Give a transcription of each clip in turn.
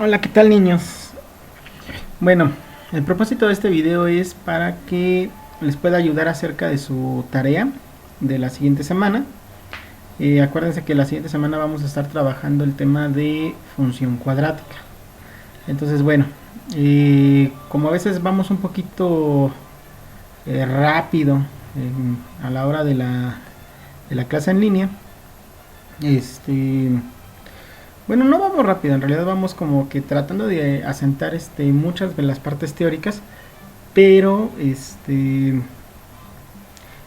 Hola, ¿qué tal, niños? Bueno, el propósito de este video es para que les pueda ayudar acerca de su tarea de la siguiente semana. Acuérdense que la siguiente semana vamos a estar trabajando el tema de función cuadrática. Entonces, bueno, como a veces vamos un poquito rápido a la hora de la clase en línea, este, bueno, no vamos rápido, en realidad vamos como que tratando de asentar muchas de las partes teóricas, pero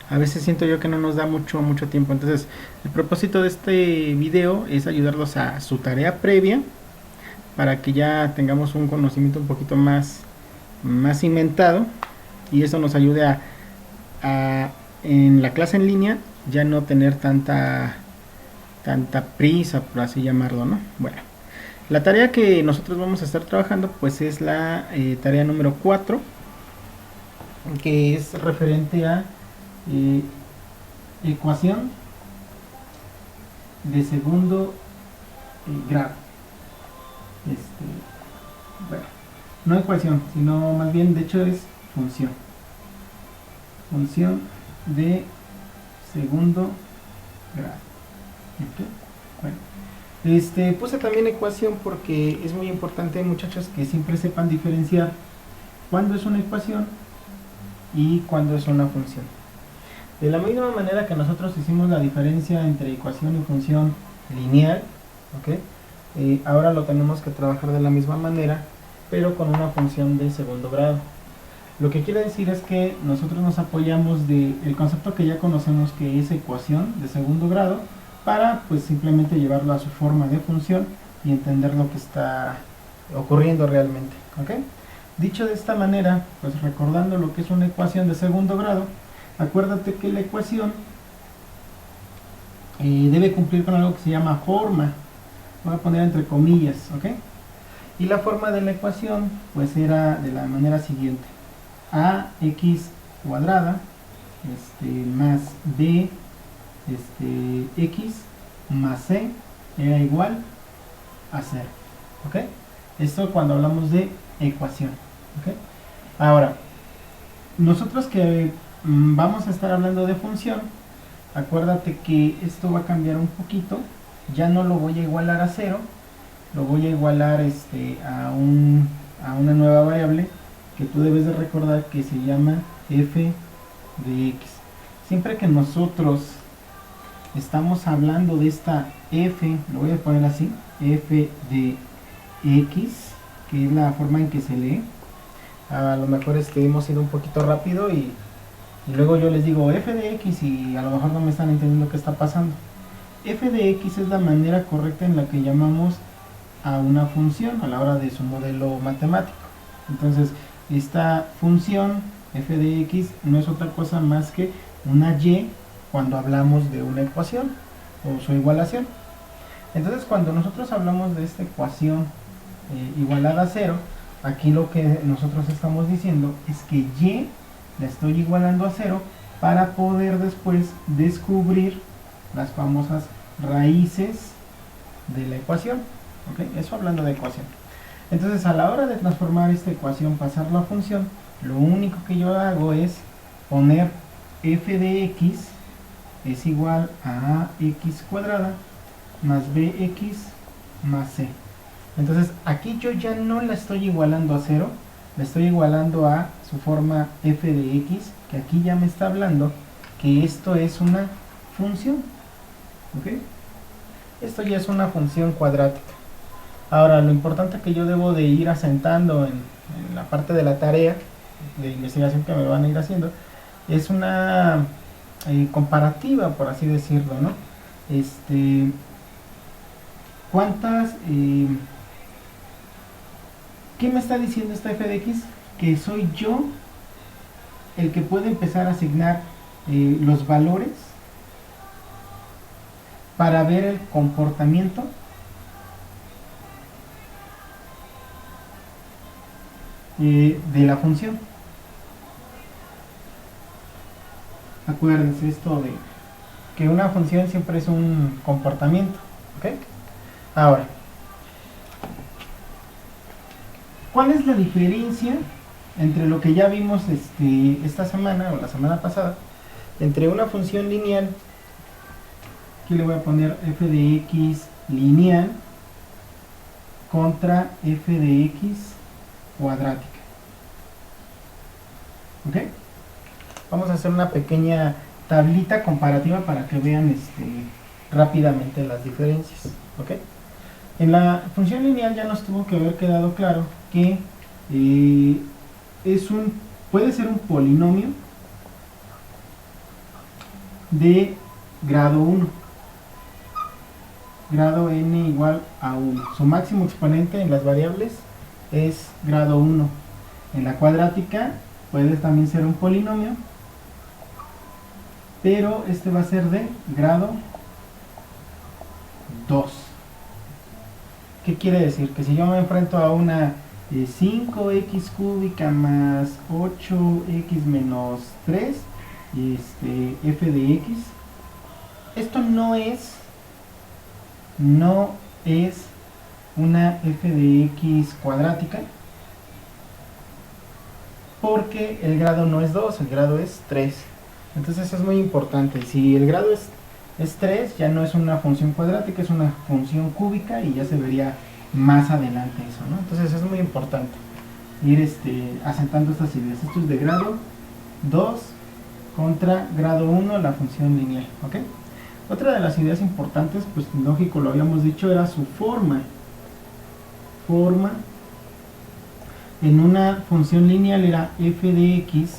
a veces siento yo que no nos da mucho tiempo. Entonces, el propósito de este video es ayudarlos a su tarea previa para que ya tengamos un conocimiento un poquito más cimentado y eso nos ayude a en la clase en línea ya no tener tanta prisa, por así llamarlo, ¿no? Bueno, la tarea que nosotros vamos a estar trabajando pues es la tarea número 4, que es referente a eh, ecuación de segundo grado. Este, bueno, no ecuación, sino más bien, de hecho, es función. Función de segundo grado. ¿Okay? Bueno, puse también ecuación porque es muy importante, muchachos, que siempre sepan diferenciar cuándo es una ecuación y cuándo es una función. De la misma manera que nosotros hicimos la diferencia entre ecuación y función lineal, ¿ok? Ahora lo tenemos que trabajar de la misma manera, pero con una función de segundo grado. Lo que quiere decir es que nosotros nos apoyamos del concepto que ya conocemos, que es ecuación de segundo grado, para pues simplemente llevarlo a su forma de función y entender lo que está ocurriendo realmente, ¿ok? Dicho de esta manera, pues recordando lo que es una ecuación de segundo grado, acuérdate que la ecuación debe cumplir con algo que se llama forma. Voy a poner entre comillas, ¿ok? Y la forma de la ecuación pues era de la manera siguiente: ax cuadrada más b x más c era igual a 0, ¿ok? Esto cuando hablamos de ecuación, ¿ok? Ahora, nosotros que vamos a estar hablando de función, acuérdate que esto va a cambiar un poquito. Ya no lo voy a igualar a 0, lo voy a igualar a una nueva variable que tú debes de recordar, que se llama f de x. Siempre que nosotros estamos hablando de esta f, lo voy a poner así, f de x, que es la forma en que se lee. A lo mejor hemos ido un poquito rápido y luego yo les digo f de x y a lo mejor no me están entendiendo qué está pasando. F de x es la manera correcta en la que llamamos a una función a la hora de su modelo matemático. Entonces, esta función f de x no es otra cosa más que una y cuando hablamos de una ecuación o su igualación. Entonces, cuando nosotros hablamos de esta ecuación igualada a 0, aquí lo que nosotros estamos diciendo es que y la estoy igualando a 0 para poder después descubrir las famosas raíces de la ecuación, ¿okay? Eso hablando de ecuación. Entonces, a la hora de transformar esta ecuación, pasarla a función, lo único que yo hago es poner f de x es igual a ax cuadrada más bx más c. Entonces, aquí yo ya no la estoy igualando a 0, la estoy igualando a su forma f de x, que aquí ya me está hablando que esto es una función, ¿ok? Esto ya es una función cuadrática. Ahora, lo importante que yo debo de ir asentando en la parte de la tarea de investigación que me van a ir haciendo es una comparativa, por así decirlo, ¿no? ¿Cuántas... ¿qué me está diciendo esta f de x? Que soy yo el que puede empezar a asignar los valores para ver el comportamiento de la función. Acuérdense esto de que una función siempre es un comportamiento, ¿ok? Ahora, ¿Cuál es la diferencia entre lo que ya vimos esta semana o la semana pasada, entre una función lineal, aquí le voy a poner f de x lineal, contra f de x cuadrática? ¿Ok? Vamos a hacer una pequeña tablita comparativa para que vean rápidamente las diferencias. ¿Ok? En la función lineal ya nos tuvo que haber quedado claro que puede ser un polinomio de grado 1, grado n igual a 1. Su máximo exponente en las variables es grado 1. En la cuadrática puede también ser un polinomio, pero este va a ser de grado 2. ¿Qué quiere decir? Que si yo me enfrento a una 5x cúbica más 8x menos 3, f de x, esto no es una f de x cuadrática, porque el grado no es 2, el grado es 3. Entonces es muy importante. Si el grado es 3, ya no es una función cuadrática, es una función cúbica, y ya se vería más adelante eso, ¿no? Entonces es muy importante ir asentando estas ideas. Esto es de grado 2 contra grado 1, la función lineal, ¿ok? Otra de las ideas importantes, pues lógico, lo habíamos dicho, era su forma. En una función lineal era f de x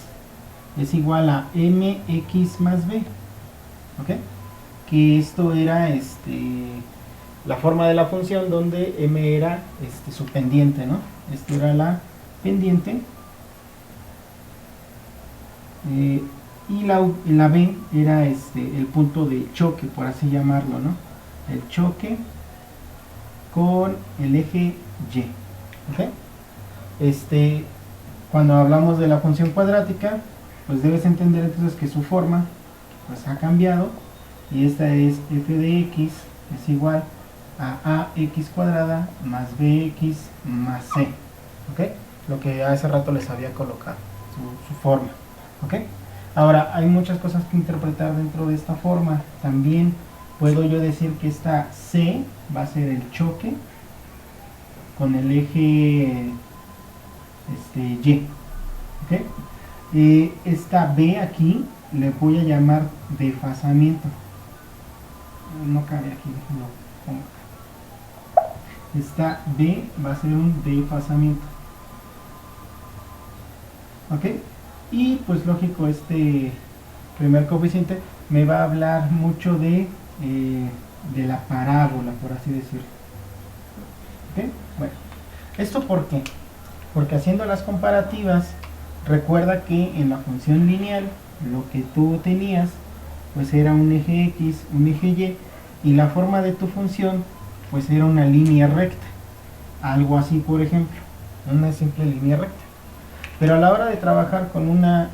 es igual a mx más b, ¿ok? Que esto era la forma de la función donde m era su pendiente, ¿no? Esto era la pendiente, y la b era el punto de choque, por así llamarlo, ¿no? El choque con el eje y, ¿ok? Cuando hablamos de la función cuadrática, pues debes entender entonces que su forma pues ha cambiado, y esta es f de x es igual a ax cuadrada más bx más c, ¿ok? Lo que hace rato les había colocado, su forma, ¿ok? Ahora, hay muchas cosas que interpretar dentro de esta forma. También puedo yo decir que esta c va a ser el choque con el eje y, ¿ok? Esta b aquí le voy a llamar desfasamiento. No cabe aquí, no pongo acá. Esta b va a ser un desfasamiento, ¿ok? Y pues lógico, este primer coeficiente me va a hablar mucho de la parábola, por así decirlo, ¿ok? Bueno, ¿esto por qué? Porque haciendo las comparativas, recuerda que en la función lineal lo que tú tenías pues era un eje x, un eje y la forma de tu función pues era una línea recta, algo así, por ejemplo, una simple línea recta. Pero a la hora de trabajar con una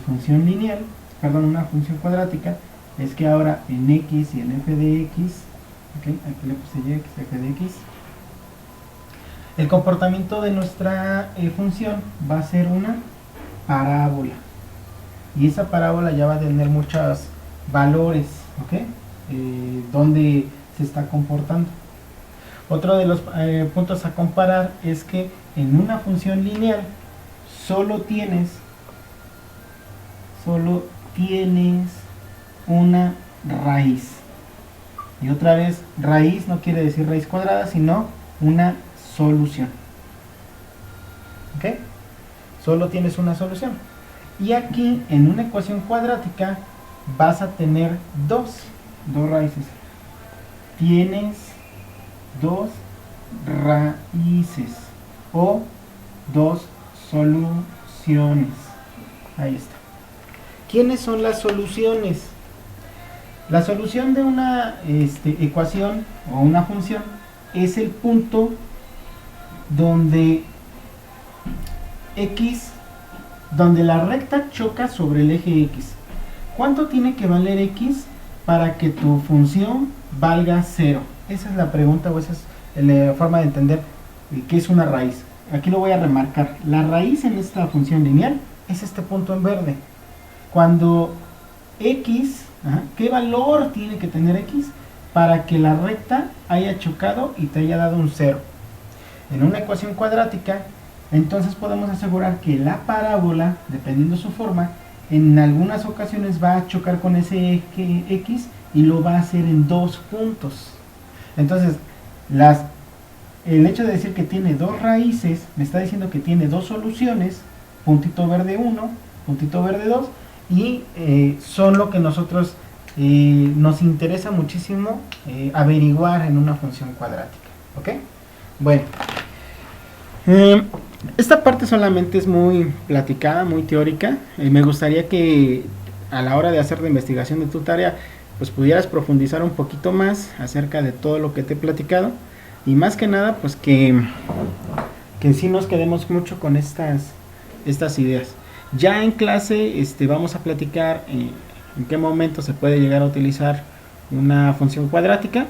función lineal, perdón, una función cuadrática, es que ahora en x y en f de x, ¿okay? Aquí le puse y, f de x, el comportamiento de nuestra función va a ser una parábola, y esa parábola ya va a tener muchos valores, ¿ok? Donde se está comportando. Otro de los puntos a comparar es que en una función lineal solo tienes una raíz, y otra vez, raíz no quiere decir raíz cuadrada, sino una solución, ¿ok? Solo tienes una solución. Y aquí en una ecuación cuadrática vas a tener dos raíces. Tienes dos raíces o dos soluciones. Ahí está. ¿Quiénes son las soluciones? La solución de una ecuación o una función es el punto donde donde la recta choca sobre el eje x. ¿Cuánto tiene que valer x para que tu función valga 0? Esa es la pregunta, o esa es la forma de entender qué es una raíz. aquí lo voy a remarcar, la raíz en esta función lineal es este punto en verde. Cuando x, ¿qué valor tiene que tener x para que la recta haya chocado y te haya dado un 0? En una ecuación cuadrática, entonces podemos asegurar que la parábola, dependiendo de su forma, en algunas ocasiones va a chocar con ese eje x y lo va a hacer en dos puntos. Entonces, el hecho de decir que tiene dos raíces, me está diciendo que tiene dos soluciones, puntito verde 1, puntito verde 2, y son lo que nosotros nos interesa muchísimo averiguar en una función cuadrática. ¿Ok? Bueno, esta parte solamente es muy platicada, muy teórica. Me gustaría que a la hora de hacer la investigación de tu tarea, pues pudieras profundizar un poquito más acerca de todo lo que te he platicado, y más que nada pues que en sí nos quedemos mucho con estas ideas. Ya en clase vamos a platicar en qué momento se puede llegar a utilizar una función cuadrática.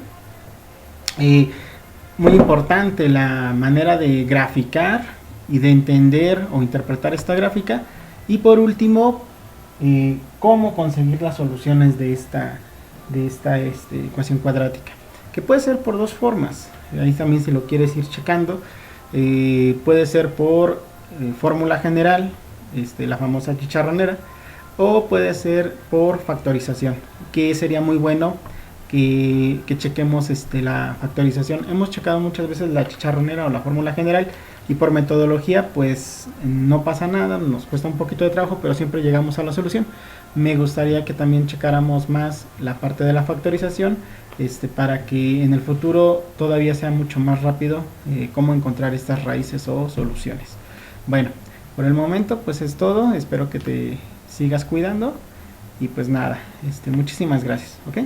Muy importante la manera de graficar y de entender o interpretar esta gráfica, y por último cómo conseguir las soluciones de esta ecuación cuadrática, que puede ser por dos formas. Ahí también, si lo quieres ir checando, puede ser por fórmula general, la famosa chicharronera, o puede ser por factorización, que sería muy bueno que chequemos la factorización. Hemos checado muchas veces la chicharronera o la fórmula general, y por metodología pues no pasa nada, nos cuesta un poquito de trabajo, pero siempre llegamos a la solución. Me gustaría que también checáramos más la parte de la factorización, para que en el futuro todavía sea mucho más rápido cómo encontrar estas raíces o soluciones. Bueno, por el momento pues es todo. Espero que te sigas cuidando, y pues nada, muchísimas gracias. ¿Ok?